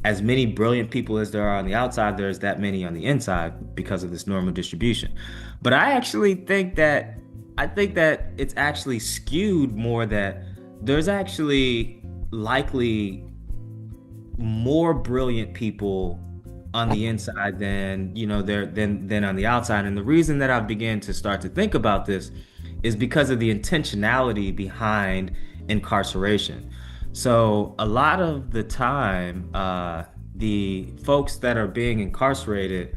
as many brilliant people as there are on the outside, there's that many on the inside because of this normal distribution. But I think that it's actually skewed more that there's actually likely more brilliant people on the inside than there than on the outside. And the reason that I began to start to think about this is because of the intentionality behind incarceration. So a lot of the time, the folks that are being incarcerated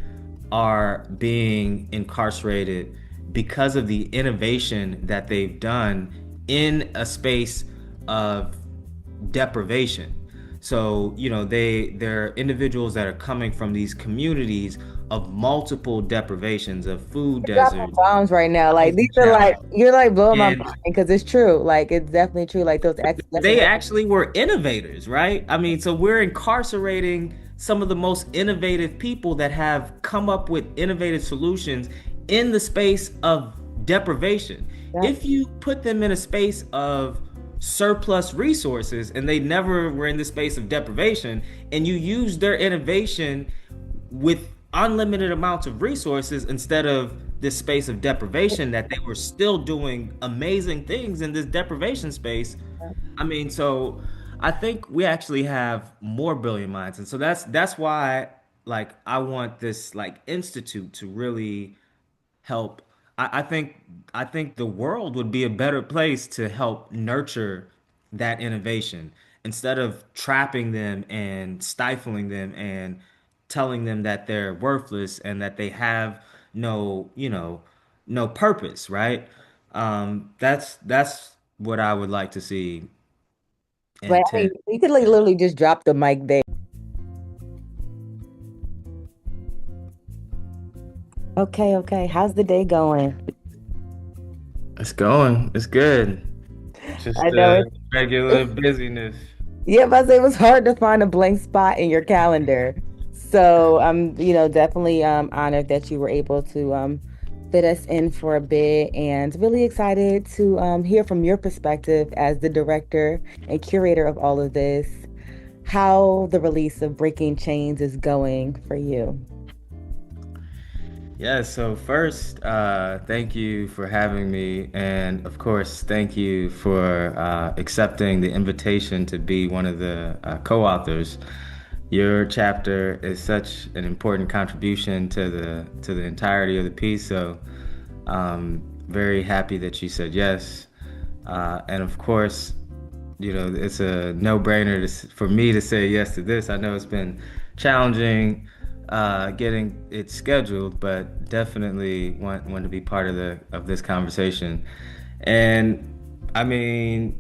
are being incarcerated because of the innovation that they've done in a space of deprivation. So, they're individuals that are coming from these communities of multiple deprivations, of food Dropping deserts, bombs right now. Like these housing are like challenges. you're like blowing my mind And because it's true. Like it's definitely true. Like those they ex-. actually were innovators, right? I mean, so we're incarcerating some of the most innovative people that have come up with innovative solutions in the space of deprivation. Yep. If you put them in a space of surplus resources and they never were in the space of deprivation, and you use their innovation with unlimited amounts of resources instead of this space of deprivation, that they were still doing amazing things in this deprivation space. I mean, so I think we actually have more brilliant minds, and so that's why like I want this like institute to really help. I think the world would be a better place to help nurture that innovation instead of trapping them and stifling them and telling them that they're worthless and that they have no purpose, right? That's what I would like to see But I mean, intent. you could like literally just drop the mic there. Okay, okay. How's the day going? It's going. It's good. I Just know regular busyness. yeah, but it was hard to find a blank spot in your calendar. So I'm, definitely honored that you were able to fit us in for a bit and really excited to hear from your perspective as the director and curator of all of this, how the release of Breaking Chains is going for you. Yeah, so first, thank you for having me. And of course, thank you for accepting the invitation to be one of the co-authors. Your chapter is such an important contribution to the entirety of the piece. So, very happy that you said yes. And of course, it's a no-brainer for me to say yes to this. I know it's been challenging getting it scheduled, but definitely want to be part of the of this conversation. And I mean,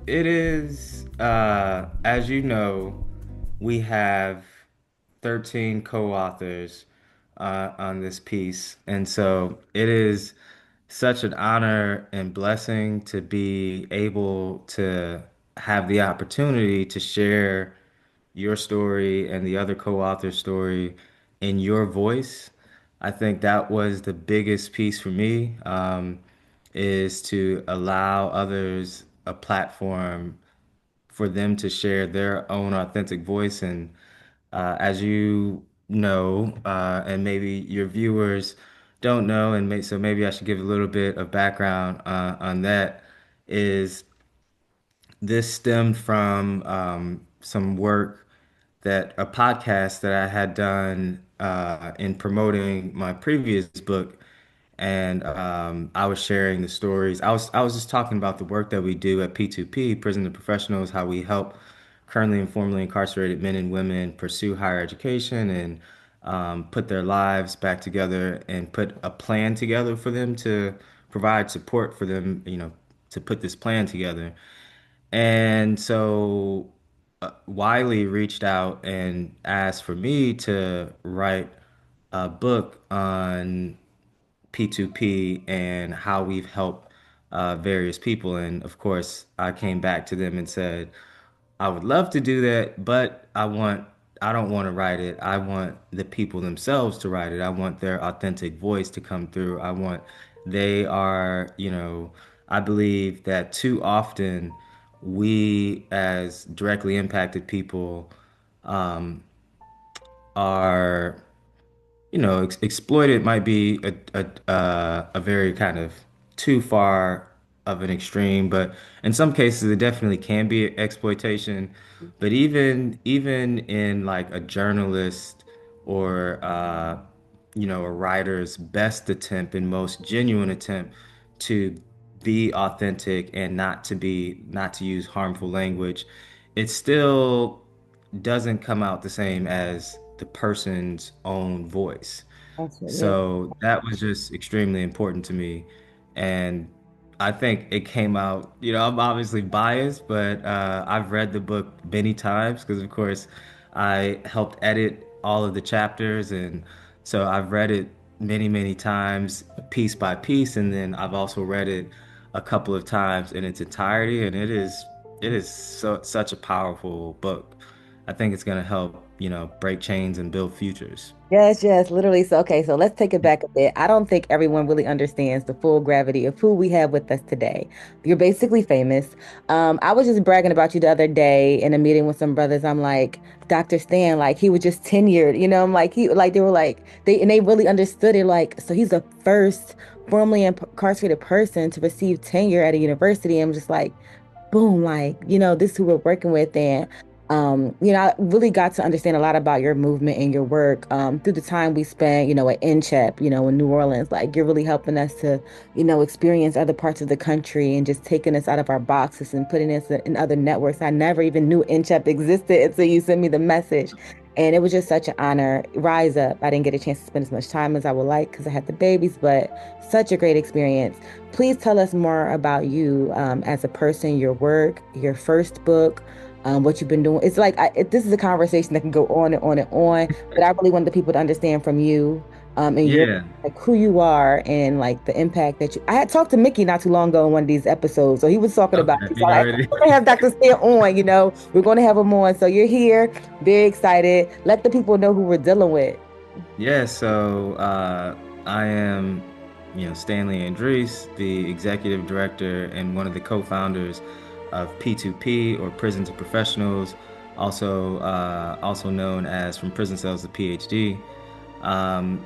it is as you know, we have 13 co-authors on this piece, and so it is such an honor and blessing to be able to have the opportunity to share your story and the other co-author's story in your voice. I think that was the biggest piece for me, is to allow others a platform for them to share their own authentic voice. And as you know, and maybe your viewers don't know, and so maybe I should give a little bit of background on that, is this stemmed from some work that a podcast that I had done in promoting my previous book, and I was sharing the stories. I was just talking about the work that we do at P2P, Prison to Professionals, how we help currently and formerly incarcerated men and women pursue higher education and put their lives back together and put a plan together for them to provide support for them, to put this plan together. And so Wiley reached out and asked for me to write a book on P2P and how we've helped various people. And of course, I came back to them and said, I would love to do that, but I don't want to write it. I want the people themselves to write it. I want their authentic voice to come through. They are, I believe that too often we as directly impacted people um, are exploited might be a very kind of too far of an extreme, but in some cases it definitely can be exploitation. But even in like a journalist or a writer's best attempt and most genuine attempt to be authentic and not to use harmful language, it still doesn't come out the same as the person's own voice. Absolutely. So that was just extremely important to me. And I think it came out, I'm obviously biased, but I've read the book many times because, of course, I helped edit all of the chapters. And so I've read it many, many times, piece by piece. And then I've also read it a couple of times in its entirety. And it is such a powerful book. I think it's going to help, break chains and build futures. Yes, yes, literally. So, okay, so let's take it back a bit. I don't think everyone really understands the full gravity of who we have with us today. You're basically famous. I was just bragging about you the other day in a meeting with some brothers. I'm like, Dr. Stan, like he was just tenured, I'm like they were like they really understood it. Like, so he's the first formerly incarcerated person to receive tenure at a university. I'm just like, boom, like, this is who we're working with. And, I really got to understand a lot about your movement and your work through the time we spent, at NCHEP, in New Orleans. Like, you're really helping us to, experience other parts of the country and just taking us out of our boxes and putting us in other networks. I never even knew NCHEP existed until you sent me the message. And it was just such an honor. Rise up. I didn't get a chance to spend as much time as I would like because I had the babies, but such a great experience. Please tell us more about you as a person, your work, your first book, what you've been doing. It's like this is a conversation that can go on and on and on, but I really want the people to understand from you and your Yeah. like who you are and like the impact that you. I had talked to Mickey not too long ago in one of these episodes, so he was talking about Okay. you. So You I'm like, already. we're gonna have Dr. Stan on. We're gonna have him on. So you're here, very excited. Let the people know who we're dealing with. Yeah, so I am, Stanley Andrisse, the executive director and one of the co-founders of P2P or Prison to Professionals, also known as From Prison Cells to PhD. Um,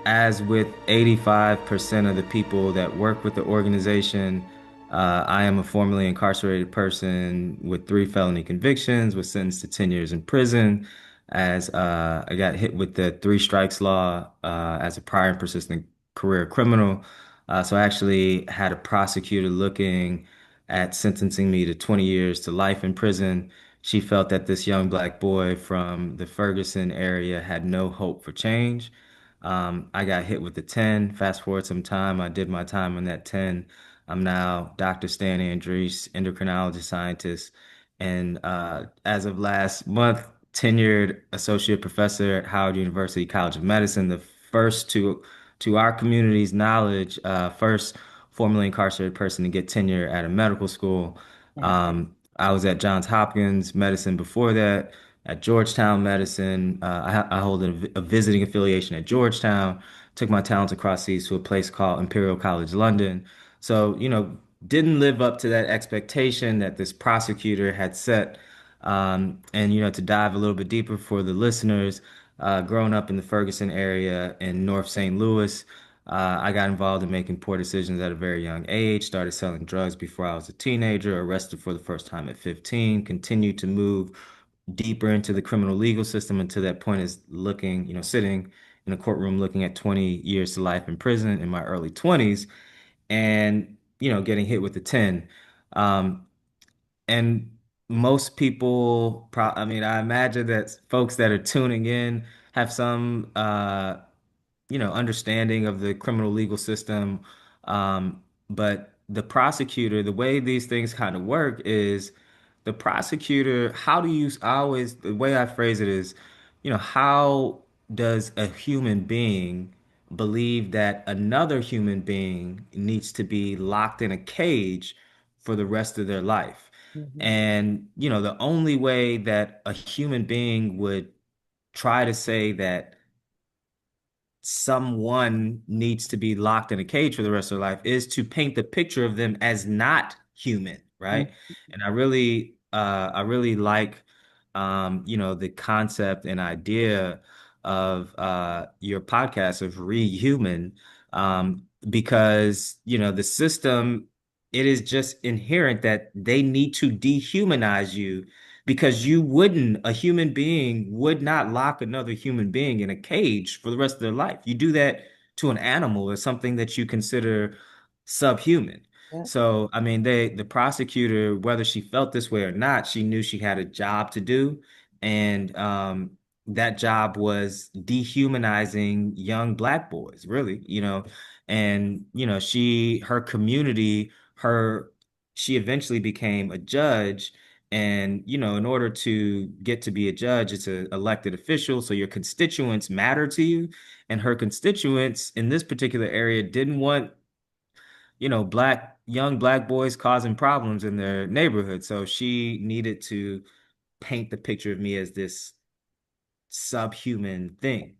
as with 85% of the people that work with the organization, I am a formerly incarcerated person with 3 felony convictions, was sentenced to 10 years in prison, as I got hit with the three strikes law as a prior and persistent career criminal. So I actually had a prosecutor looking at sentencing me to 20 years to life in prison. She felt that this young black boy from the Ferguson area had no hope for change. I got hit with the 10. Fast forward some time, I did my time on that 10. I'm now Dr. Stanley Andrisse, endocrinology scientist, and as of last month, tenured associate professor at Howard University College of Medicine, the first to our community's knowledge, first formerly incarcerated person to get tenure at a medical school. Yeah. I was at Johns Hopkins Medicine before that, at Georgetown Medicine. I hold a visiting affiliation at Georgetown. Took my talents across seas to a place called Imperial College London. So, didn't live up to that expectation that this prosecutor had set. And, to dive a little bit deeper for the listeners, growing up in the Ferguson area in North St. Louis, I got involved in making poor decisions at a very young age, started selling drugs before I was a teenager, arrested for the first time at 15, continued to move deeper into the criminal legal system until that point is looking, sitting in a courtroom looking at 20 years to life in prison in my early 20s and, getting hit with the 10. Um, and most people, I mean, I imagine that folks that are tuning in have some understanding of the criminal legal system. But the prosecutor, the way these things kind of work is the prosecutor, how do you, I always, the way I phrase it is, how does a human being believe that another human being needs to be locked in a cage for the rest of their life? Mhm. And, the only way that a human being would try to say that someone needs to be locked in a cage for the rest of their life is to paint the picture of them as not human, right? And I really like the concept and idea of your podcast of ReHuman, because, the system, it is just inherent that they need to dehumanize you because a human being would not lock another human being in a cage for the rest of their life. You do that to an animal or something that you consider subhuman. Yeah. So, I mean, the prosecutor, whether she felt this way or not, she knew she had a job to do, and that job was dehumanizing young Black boys, really, and her community, she eventually became a judge, and in order to get to be a judge, it's an elected official, so your constituents matter to you, and her constituents in this particular area didn't want young black boys causing problems in their neighborhood. So she needed to paint the picture of me as this subhuman thing.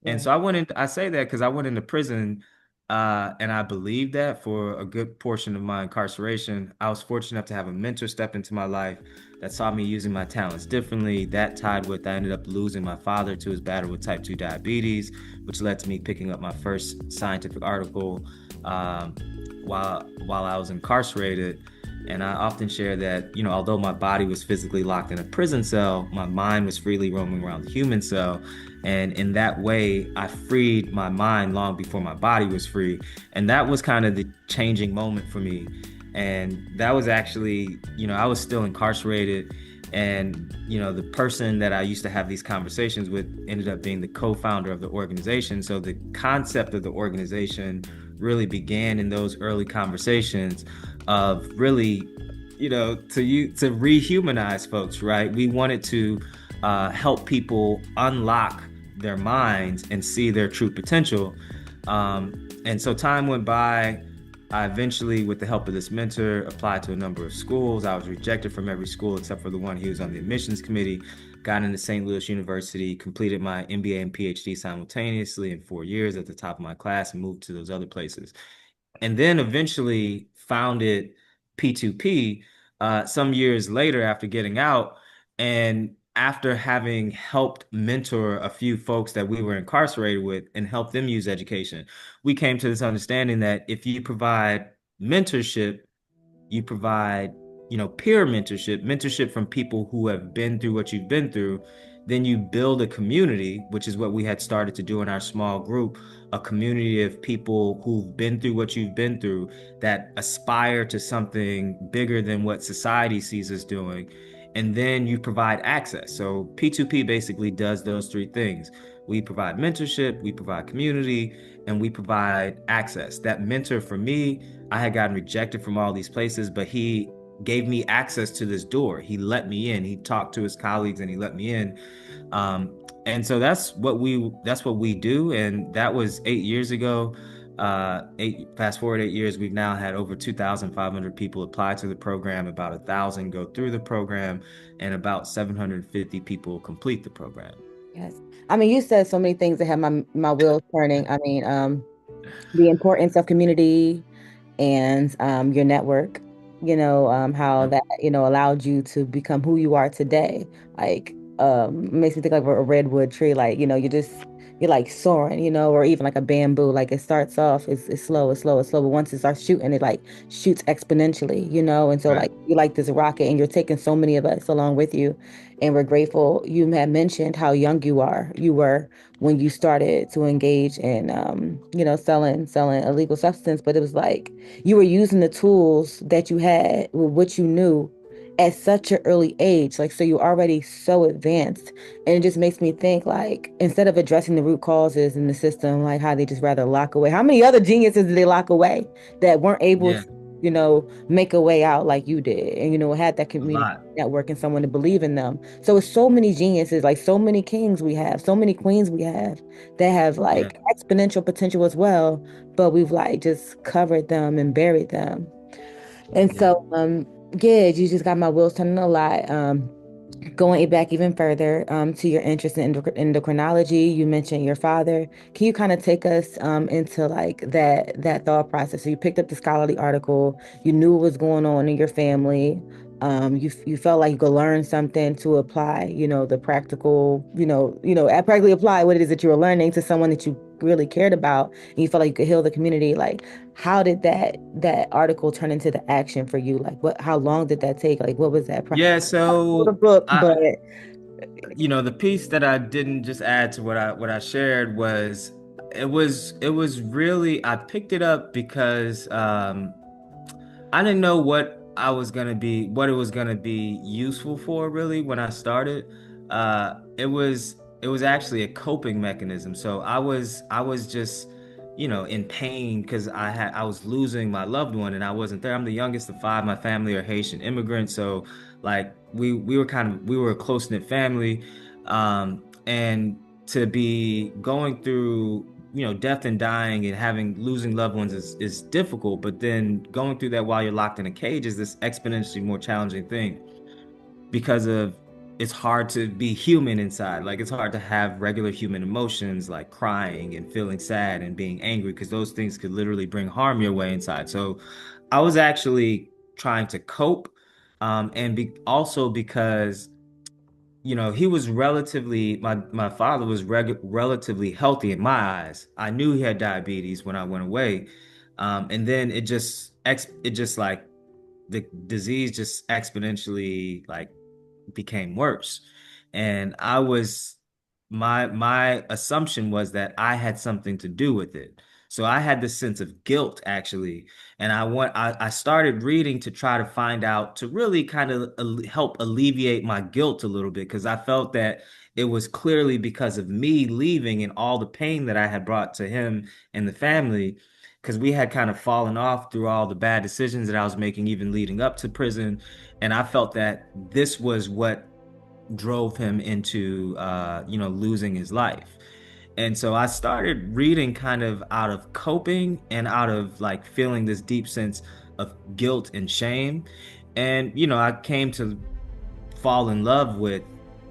And Yeah. so I say that because I went into prison, and I believed that for a good portion of my incarceration. I was fortunate enough to have a mentor step into my life that saw me using my talents differently. That tied with, I ended up losing my father to his battle with type 2 diabetes, which led to me picking up my first scientific article while I was incarcerated. And I often share that, although my body was physically locked in a prison cell, my mind was freely roaming around the human cell. And in that way, I freed my mind long before my body was free. And that was kind of the changing moment for me. And that was actually, I was still incarcerated. And, the person that I used to have these conversations with ended up being the co-founder of the organization. So the concept of the organization really began in those early conversations of really, to rehumanize folks, right? We wanted to help people unlock their minds and see their true potential. And so time went by. I eventually, with the help of this mentor, applied to a number of schools. I was rejected from every school except for the one. He was on the admissions committee. Got into St. Louis University, completed my MBA and PhD simultaneously in 4 years at the top of my class, and moved to those other places. And then eventually founded P2P some years later after getting out. And after having helped mentor a few folks that we were incarcerated with and help them use education, we came to this understanding that if you provide mentorship, you provide, peer mentorship from people who have been through what you've been through, then you build a community, which is what we had started to do in our small group, a community of people who've been through what you've been through that aspire to something bigger than what society sees us doing. And then you provide access. So P2P basically does those three things. We provide mentorship, we provide community, and we provide access. That mentor for me, I had gotten rejected from all these places, but he gave me access to this door. He let me in. He talked to his colleagues and he let me in. And so that's what we do. And that was 8 years ago. Fast forward 8 years, we've now had over 2,500 people apply to the program, about 1,000 go through the program, and about 750 people complete the program. Yes. I mean, you said so many things that have my wheels turning. I mean, the importance of community and your network, how Yep. that, allowed you to become who you are today. Like, makes me think of a redwood tree, like, you're like soaring, or even like a bamboo. Like it starts off, it's slow, it's slow, it's slow, but once it starts shooting, it like shoots exponentially, and so Right. like you like this rocket and you're taking so many of us along with you. And we're grateful. You had mentioned how young you were when you started to engage in selling illegal substance, but it was like you were using the tools that you had with what you knew at such an early age, like, so you're already so advanced. And it just makes me think, like, instead of addressing the root causes in the system, like how they just rather lock away, how many other geniuses did they lock away that weren't able Yeah, to make a way out like you did, and had that a community lot. network and someone to believe in them. So it's so many geniuses, like so many kings we have, so many queens we have that have Yeah, like exponential potential as well, but we've like just covered them and buried them. And yeah. so, yeah, you just got my wheels turning a lot. Going back even further, to your interest in endocrinology, you mentioned your father. Can you kind of take us into like that thought process? So you picked up the scholarly article, you knew what was going on in your family. You felt like you could learn something to apply, the practical, practically apply what it is that you were learning to someone that you really cared about, and you felt like you could heal the community. Like, how did that article turn into the action for you? Like, how long did that take? Like, what was that process? Yeah, The so book, I, but the piece that I didn't just add to what I shared was it was really I picked it up because I didn't know what it was gonna be useful for really when I started. It was actually a coping mechanism. So I was just, in pain because I was losing my loved one and I wasn't there. I'm the youngest of five. My family are Haitian immigrants, so like we were a close-knit family. And to be going through death and dying and having losing loved ones is difficult, but then going through that while you're locked in a cage is this exponentially more challenging thing because of it's hard to be human inside. Like it's hard to have regular human emotions like crying and feeling sad and being angry because those things could literally bring harm your way inside. So I was actually trying to cope, and also because he was my father was relatively healthy in my eyes. I knew he had diabetes when I went away. And then it just like the disease just exponentially like became worse. And my assumption was that I had something to do with it. So I had this sense of guilt actually. And I started reading to try to find out to really kind of help alleviate my guilt a little bit because I felt that it was clearly because of me leaving and all the pain that I had brought to him and the family because we had kind of fallen off through all the bad decisions that I was making even leading up to prison. And I felt that this was what drove him into losing his life. And so I started reading kind of out of coping and out of like feeling this deep sense of guilt and shame. And I came to fall in love with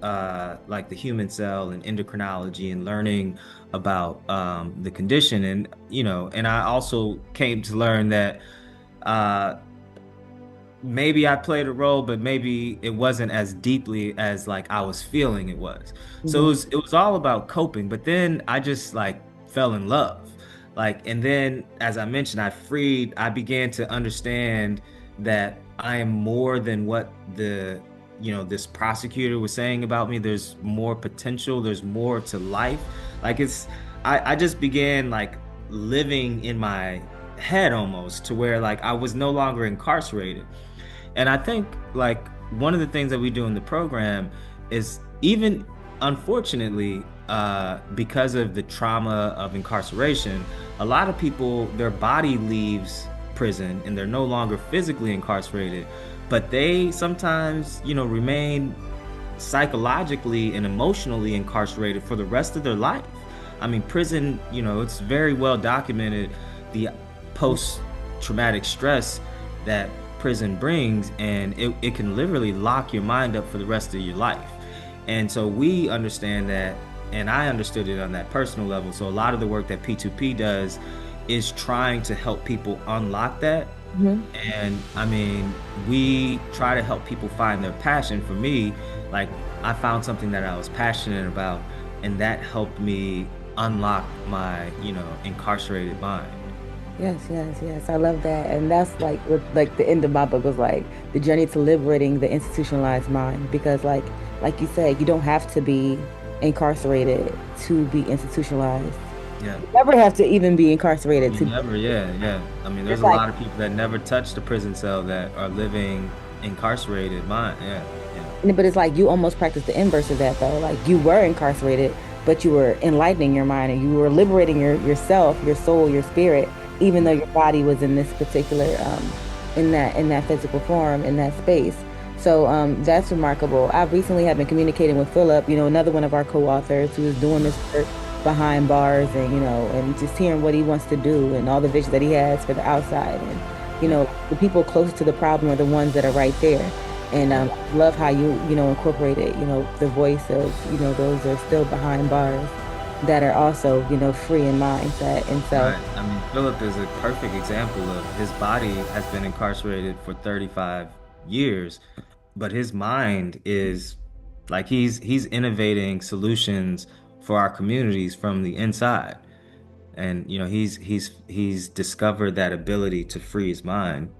like the human cell and endocrinology and learning about the condition. And I also came to learn that uh maybe I played a role, but maybe it wasn't as deeply as like I was feeling it was. So Mhm. it was all about coping, but then I just like fell in love. Like, and then as I mentioned, I began to understand that I am more than what this prosecutor was saying about me. There's more potential, there's more to life. Like I just began like living in my head almost to where like I was no longer incarcerated. And I think like one of the things that we do in the program is even unfortunately, because of the trauma of incarceration, a lot of people, their body leaves prison and they're no longer physically incarcerated, but they sometimes, remain psychologically and emotionally incarcerated for the rest of their life. I mean, prison, it's very well documented the post-traumatic stress that prison brings, and it can literally lock your mind up for the rest of your life. And so we understand that, and I understood it on that personal level. So a lot of the work that P2P does is trying to help people unlock that. Mhm. And I mean, we try to help people find their passion. For me, like I found something that I was passionate about, and that helped me unlock my, incarcerated mind. Yes, yes, yes. I love that. And that's like like the end of my book was like the journey to liberating the institutionalized mind. Because like you said, you don't have to be incarcerated to be institutionalized. Yeah. You never have to even be incarcerated You to never, yeah, yeah. I mean, there's it's a like lot of people that never touched a prison cell that are living incarcerated mind. Yeah, yeah. but it's like you almost practice the inverse of that though. Like you were incarcerated, but you were enlightening your mind and you were liberating yourself, your soul, your spirit, even though your body was in this particular in that physical form, in that space. So that's remarkable. I recently have been communicating with Philip, another one of our co-authors who is doing this work behind bars, and and just hearing what he wants to do and all the vision that he has for the outside. And Yeah, the people closest to the problem are the ones that are right there. And yeah. love how you incorporated, the voice of, those that are still behind bars that are also, free in mindset. And so, Right. I mean, Philip is a perfect example of his body has been incarcerated for 35 years, but his mind is like he's innovating solutions for our communities from the inside. And he's discovered that ability to free his mind.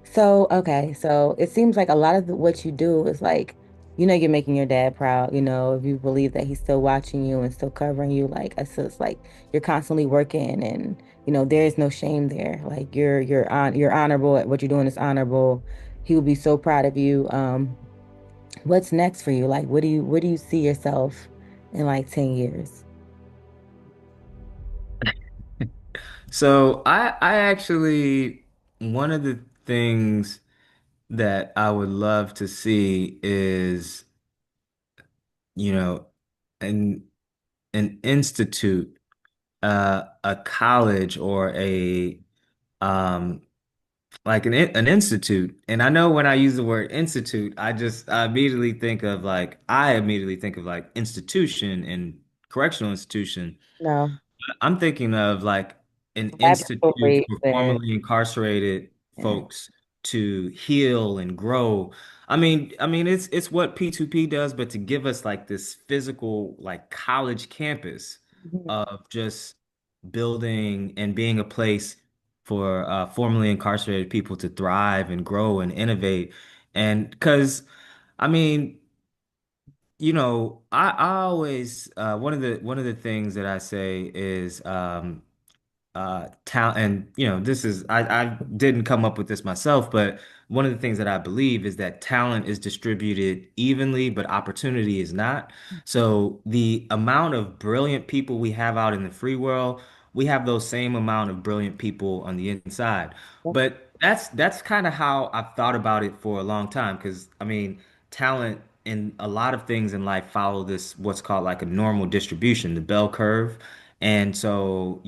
So, okay, so it seems like a lot of what you do is like, you're making your dad proud, if you believe that he's still watching you and still covering you, like, it's like you're constantly working and, there is no shame there. Like you're honorable at what you're doing is honorable. He will be so proud of you. What's next for you? Like, where do you see yourself in like 10 years? So I actually one of the things that I would love to see is, you know, an an institute, a college or a um like an institute. And I know when I use the word institute, I immediately think of like institution and correctional institution. No, I'm thinking of like an institute laboratories for and formerly incarcerated yeah. folks to heal and grow. I mean, it's what P2P does, but to give us like this physical, like college campus Mhm. of just building and being a place for formerly incarcerated people to thrive and grow and innovate. And because, I mean, I always one of the things that I say is talent. And this is I didn't come up with this myself, but one of the things that I believe is that talent is distributed evenly, but opportunity is not. So the amount of brilliant people we have out in the free world, we have those same amount of brilliant people on the inside. But that's kind of how I've thought about it for a long time, because I mean, talent in a lot of things in life follow this what's called like a normal distribution, the bell curve. And so,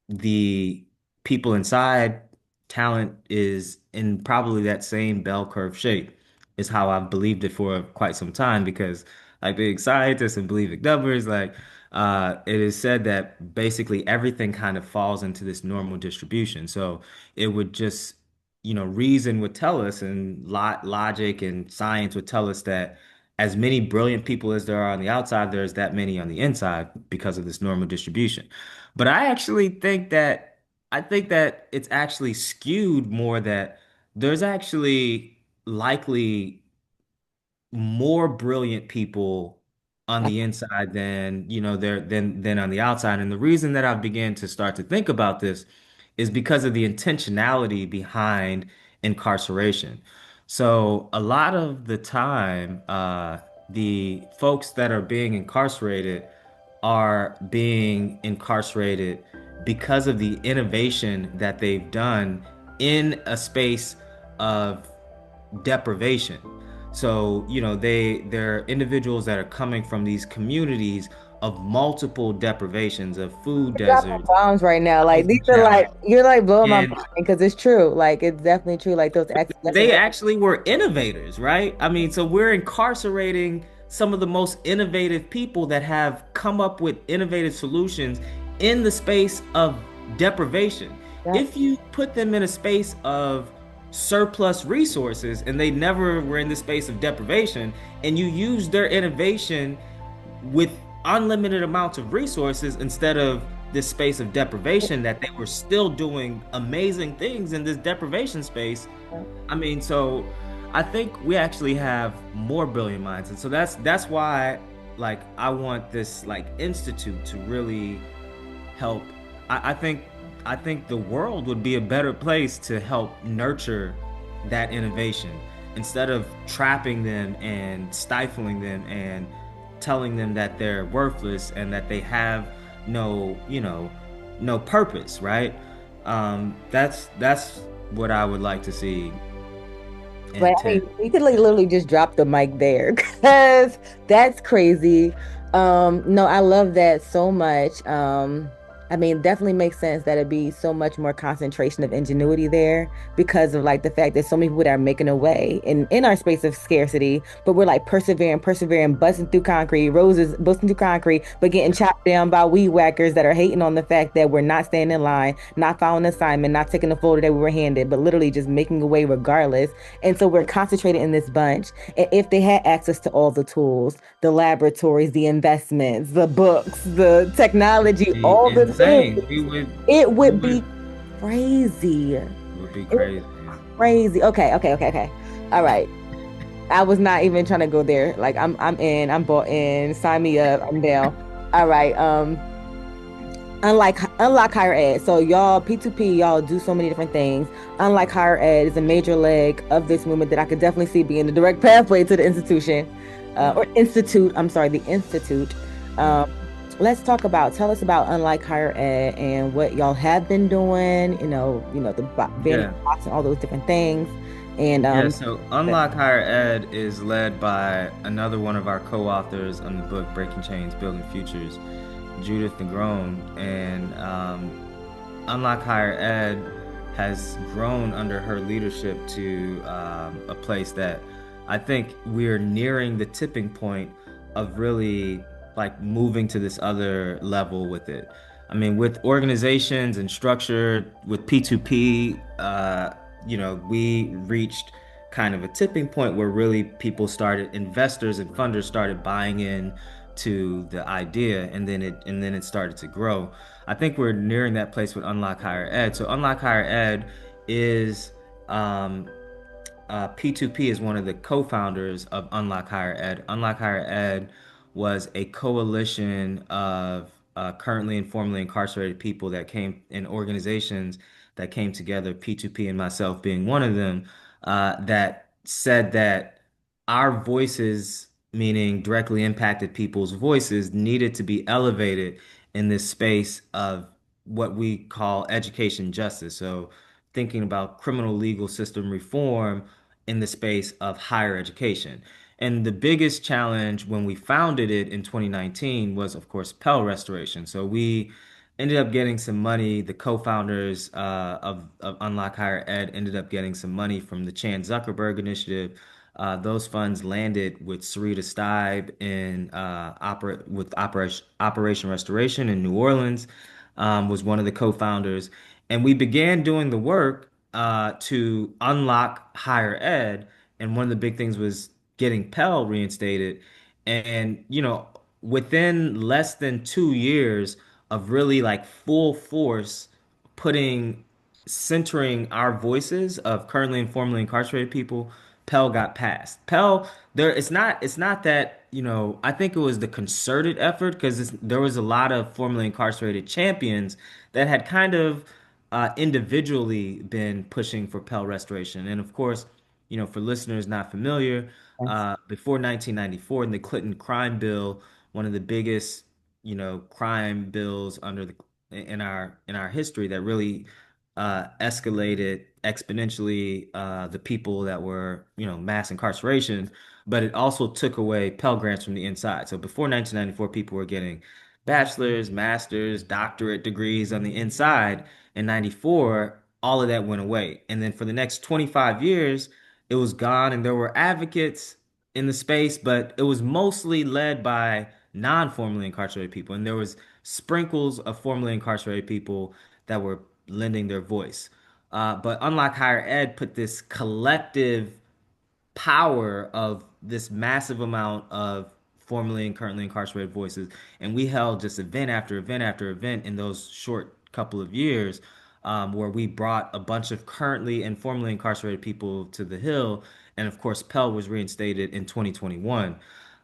the people inside, talent is in probably that same bell curve shape, is how I've believed it for quite some time. Because like being scientists and believing numbers, like it is said that basically everything kind of falls into this normal distribution. So it would just, reason would tell us, and logic and science would tell us that as many brilliant people as there are on the outside, there's that many on the inside because of this normal distribution. But I think that it's actually skewed more, that there's actually likely more brilliant people on the inside than than on the outside. And the reason that I've began to start to think about this is because of the intentionality behind incarceration. So a lot of the time, the folks that are being incarcerated because of the innovation that they've done in a space of deprivation. So, they're individuals that are coming from these communities of multiple deprivations, of food You're dropping deserts, bombs right now. Like these housing are like challenge. you're like blowing my mind And because it's true. Like it's definitely true. Like those acts definitely they have. actually were innovators, right? I mean, so we're incarcerating some of the most innovative people that have come up with innovative solutions in the space of deprivation. Yep. If you put them in a space of surplus resources and they never were in the space of deprivation, and you use their innovation with unlimited amounts of resources instead of this space of deprivation, that they were still doing amazing things in this deprivation space. I mean, so I think we actually have more brilliant minds. And so that's why, like, I want this like institute to really help. I think the world would be a better place to help nurture that innovation, instead of trapping them and stifling them and telling them that they're worthless and that they have no purpose, right? That's what I would like to see But in I mean, 10. we could like literally just drop the mic there because that's crazy. No, I love that so much. I mean, definitely makes sense that it'd be so much more concentration of ingenuity there because of like the fact that so many people that are making a way in our space of scarcity, but we're like persevering, busting through concrete, roses busting through concrete, but getting chopped down by weed whackers that are hating on the fact that we're not staying in line, not following the assignment, not taking the folder that we were handed, but literally just making a way regardless. And so we're concentrated in this bunch. And if they had access to all the tools, the laboratories, the investments, the books, the technology, Be all the insane. things, it We would would, be crazy. It would be would crazy. be crazy. Okay. All right. I was not even trying to go there. Like I'm in, I'm bought in, sign me up, I'm down. All right. Unlike higher ed. So y'all P2P, y'all do so many different things. Unlike higher ed is a major leg of this movement that I could definitely see being the direct pathway to the institution, or Mm, institute. I'm sorry, the institute. Um, mm. let's talk about. Tell us about unlike higher ed and what y'all have been doing. The vanity Yeah. box and all those different things. And Yeah, so Unlock Higher Ed is led by another one of our co-authors on the book Breaking Chains, Building Futures, Judith Negrón. And Unlock Higher Ed has grown under her leadership to a place that I think we're nearing the tipping point of really like moving to this other level with it. I mean, with organizations and structure, with P2P, we reached kind of a tipping point where really investors and funders started buying in to the idea, and then it started to grow. I think we're nearing that place with Unlock Higher Ed. So Unlock Higher Ed is um, P2P is one of the co-founders of Unlock Higher Ed. Unlock Higher Ed was a coalition of currently and formerly incarcerated people that came in organizations that came together, P2P and myself being one of them, that said that our voices, meaning directly impacted people's voices, needed to be elevated in this space of what we call education justice. So, thinking about criminal legal system reform in the space of higher education. And the biggest challenge when we founded it in 2019 was, of course, Pell restoration. So we ended up getting some money. The co-founders of Unlock Higher Ed ended up getting some money from the Chan Zuckerberg Initiative. Those funds landed with Sarita Steib in Operation Restoration in New Orleans, was one of the co-founders, and we began doing the work to unlock higher ed. And one of the big things was getting Pell reinstated. And, within less than 2 years of really like full force putting centering our voices of currently and formerly incarcerated people, Pell got passed. Pell, it's not that, I think it was the concerted effort because there was a lot of formerly incarcerated champions that had kind of individually been pushing for Pell restoration. And of course, for listeners not familiar, yes. before 1994 in the Clinton crime bill, one of the biggest, crime bills in our history that really escalated exponentially the people that were, mass incarceration, but it also took away Pell Grants from the inside. So before 1994, people were getting bachelor's, master's, doctorate degrees on the inside. In 94, all of that went away. And then for the next 25 years, it was gone, and there were advocates in the space, but it was mostly led by non-formerly incarcerated people. And there was sprinkles of formerly incarcerated people that were lending their voice. But unlike higher ed, put this collective power of this massive amount of formerly and currently incarcerated voices. And we held just event after event after event in those short couple of years, where we brought a bunch of currently and formerly incarcerated people to the Hill. And of course, Pell was reinstated in 2021.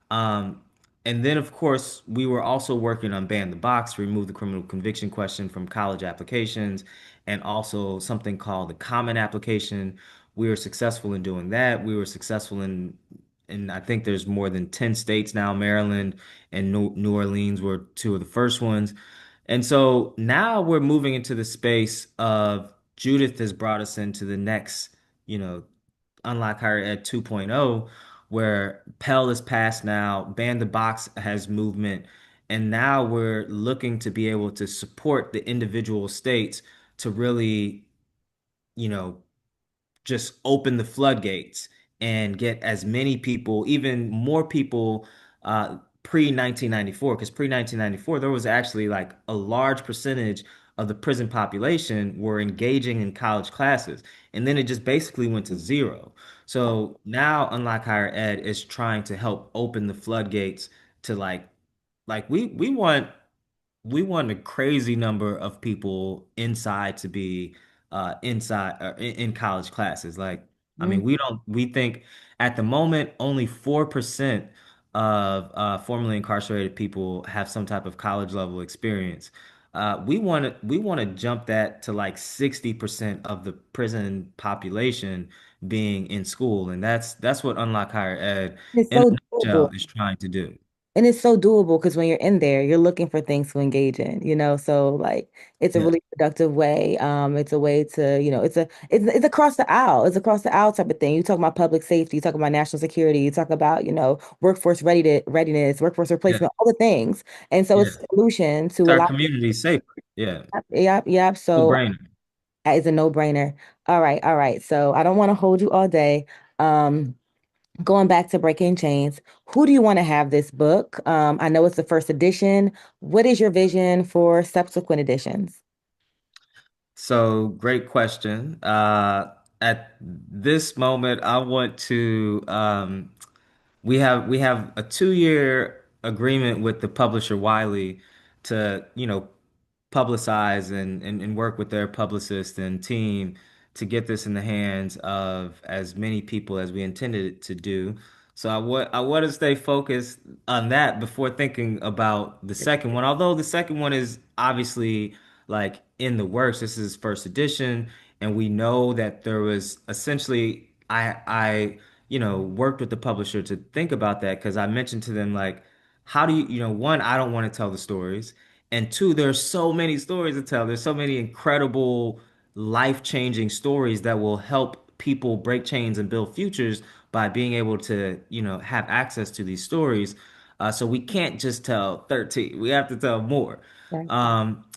Um, and then, of course, we were also working on Ban the Box, remove the criminal conviction question from college applications, and also something called the Common Application. We were successful in doing that. We were successful in I think there's more than 10 states now. Maryland and New Orleans were two of the first ones. And so now we're moving into the space of Judith has brought us into the next, you know, Unlock Higher Ed 2.0, where Pell is passed now, Ban the Box has movement, And now we're looking to be able to support the individual states to really, you know, just open the floodgates and get as many people, even more people, pre 1994. Because pre 1994, there was actually like a large percentage of the prison population were engaging in college classes, and then it just basically went to zero. So now Unlock Higher Ed is trying to help open the floodgates to like we want a crazy number of people inside to be inside in college classes. Like, I Mhm. mean, we think at the moment only 4% of formerly incarcerated people have some type of college level experience. We want to jump that to like 60% of the prison population being in school, and that's what Unlock Higher Ed It's in a so nutshell doable. is trying to do. And it's so doable because when you're in there, you're looking for things to engage in, so like it's a Yeah. really productive way. It's a way to, it's across the aisle. It's across the aisle type of thing. You talk about public safety, you talk about national security, you talk about, workforce readiness, workforce Yeah. replacement, all the things. And so Yeah. it's a solution to So a our lot. community is safer. Yeah. Yep, yep. No So brainer. that is a no-brainer. All right, all right. So I don't want to hold you all day. Um, Going back to Breaking Chains, who do you want to have this book? I know it's the first edition. What is your vision for subsequent editions? So great question. At this moment, I want to we have a 2-year agreement with the publisher Wiley to, publicize and work with their publicist and team to get this in the hands of as many people as we intended it to do. So I want to stay focused on that before thinking about the second one. Although the second one is obviously like in the works. This is first edition, and we know that there was essentially I worked with the publisher to think about that because I mentioned to them like, how do one, I don't want to tell the stories, and two, there's so many stories to tell. There's so many incredible life-changing stories that will help people break chains and build futures by being able to, have access to these stories. So we can't just tell 13. We have to tell more. Right.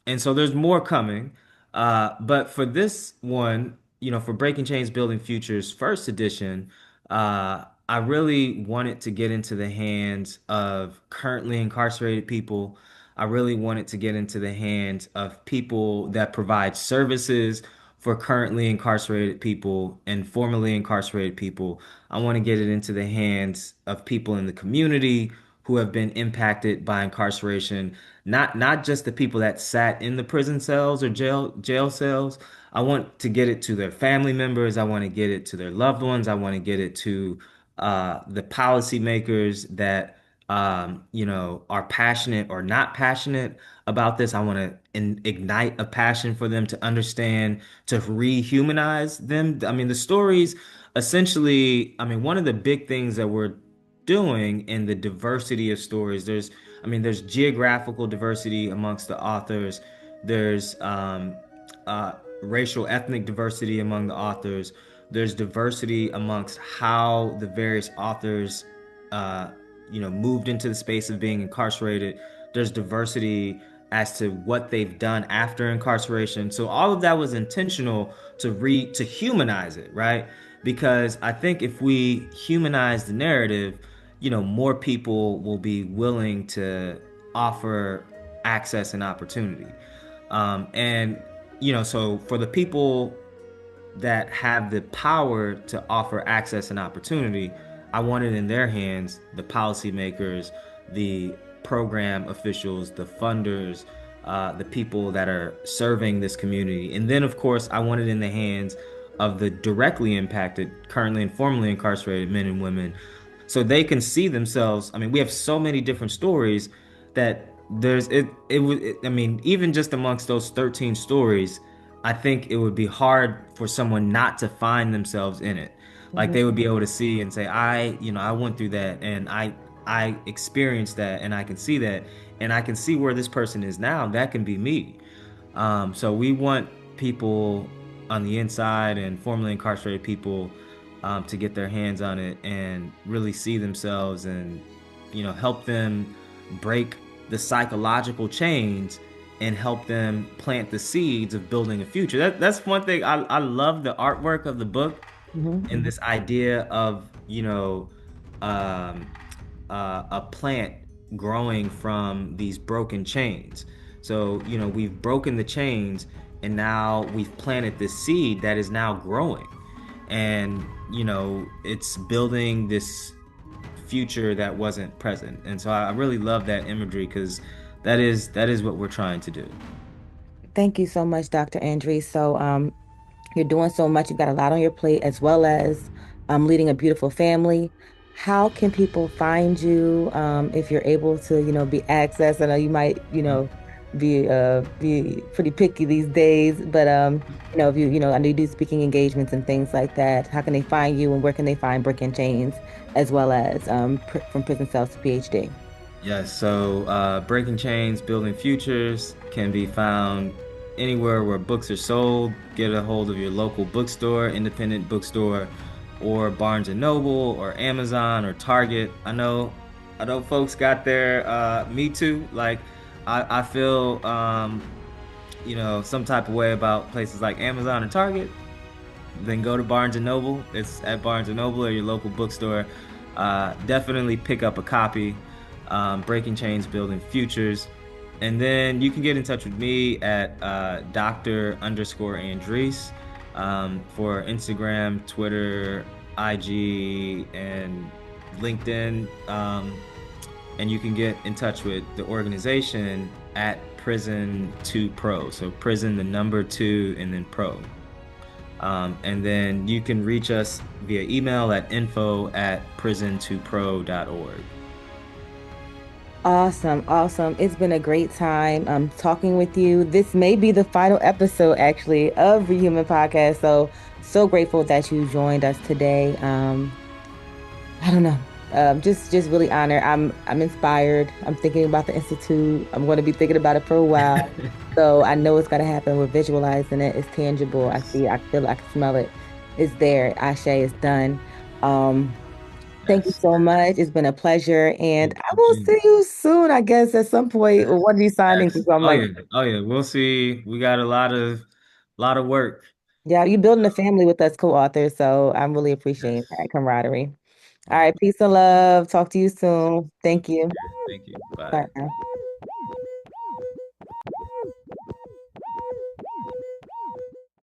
And so there's more coming. But for this one, for Breaking Chains Building Futures first edition, I really wanted to get into the hands of currently incarcerated people. I really wanted to get into the hands of people that provide services for currently incarcerated people and formerly incarcerated people. I want to get it into the hands of people in the community who have been impacted by incarceration, not just the people that sat in the prison cells or jail cells. I want to get it to their family members. I want to get it to their loved ones. I want to get it to the policymakers that are passionate or not passionate about this. I want to ignite a passion for them to understand, to rehumanize them. I mean, the stories essentially, I mean, one of the big things that we're doing in the diversity of stories, there's geographical diversity amongst the authors. There's uh, racial, ethnic diversity among the authors. There's diversity amongst how the various authors, uh, moved into the space of being incarcerated. There's diversity as to what they've done after incarceration. So all of that was intentional to humanize it, right? Because I think if we humanize the narrative, more people will be willing to offer access and opportunity. And so for the people that have the power to offer access and opportunity, I want it in their hands, the policymakers, the program officials, the funders, the people that are serving this community. And then, of course, I want it in the hands of the directly impacted, currently and formerly incarcerated men and women, so they can see themselves. I mean, we have so many different stories that there's it would I mean, even just amongst those 13 stories, I think it would be hard for someone not to find themselves in it. Like Mhm. they would be able to see and say, I went through that, and I experienced that, and I can see that, and I can see where this person is now. That can be me. So we want people on the inside and formerly incarcerated people to get their hands on it and really see themselves and help them break the psychological change and help them plant the seeds of building a future. That's one thing. I love the artwork of the book Mhm. and this idea of, um, a plant growing from these broken chains. So, we've broken the chains and now we've planted this seed that is now growing. And, it's building this future that wasn't present. And so I really love that imagery because that is what we're trying to do. Thank you so much, Dr. Andrews. So, you're doing so much. You've got a lot on your plate, as well as leading a beautiful family. How can people find you if you're able to, be accessed? I know you might, be pretty picky these days, but if I know you do speaking engagements and things like that. How can they find you, and where can they find Brick and Chains, as well as from prison cells to PhD? Yes, so Breaking Chains, Building Futures can be found anywhere where books are sold. Get a hold of your local bookstore, independent bookstore, or Barnes and Noble, or Amazon, or Target. I know folks got their Me Too. Like, I feel some type of way about places like Amazon or Target. Then go to Barnes and Noble. It's at Barnes and Noble or your local bookstore. Definitely pick up a copy. Breaking Chains, Building Futures. And then you can get in touch with me at Dr. _Andrisse for Instagram, Twitter, IG, and LinkedIn. And you can get in touch with the organization at Prison 2 Pro. So prison, the number two, and then pro. And then you can reach us via email at info@prison2pro.org. Awesome, awesome. It's been a great time talking with you. This may be the final episode actually of ReHuman Podcast. So grateful that you joined us today. I don't know. Just really honored. I'm inspired. I'm thinking about the Institute. I'm going to be thinking about it for a while. So I know it's gonna happen. We're visualizing it. It's tangible. I see it, I feel it, I can smell it. It's there. Ashe is done. Um, Thank you Yes. so much. It's been a pleasure, and I Thank will you. see you soon, I guess, at some point or one of these signings or Yes. something Oh like yeah. that. Oh yeah. We'll see. We got a lot of work. Yeah, you're building a family with us co-authors, so I'm really appreciating Yes. that camaraderie. All Yeah. right, peace and love. Talk to you soon. Thank you. Thank you. Bye Bye. now.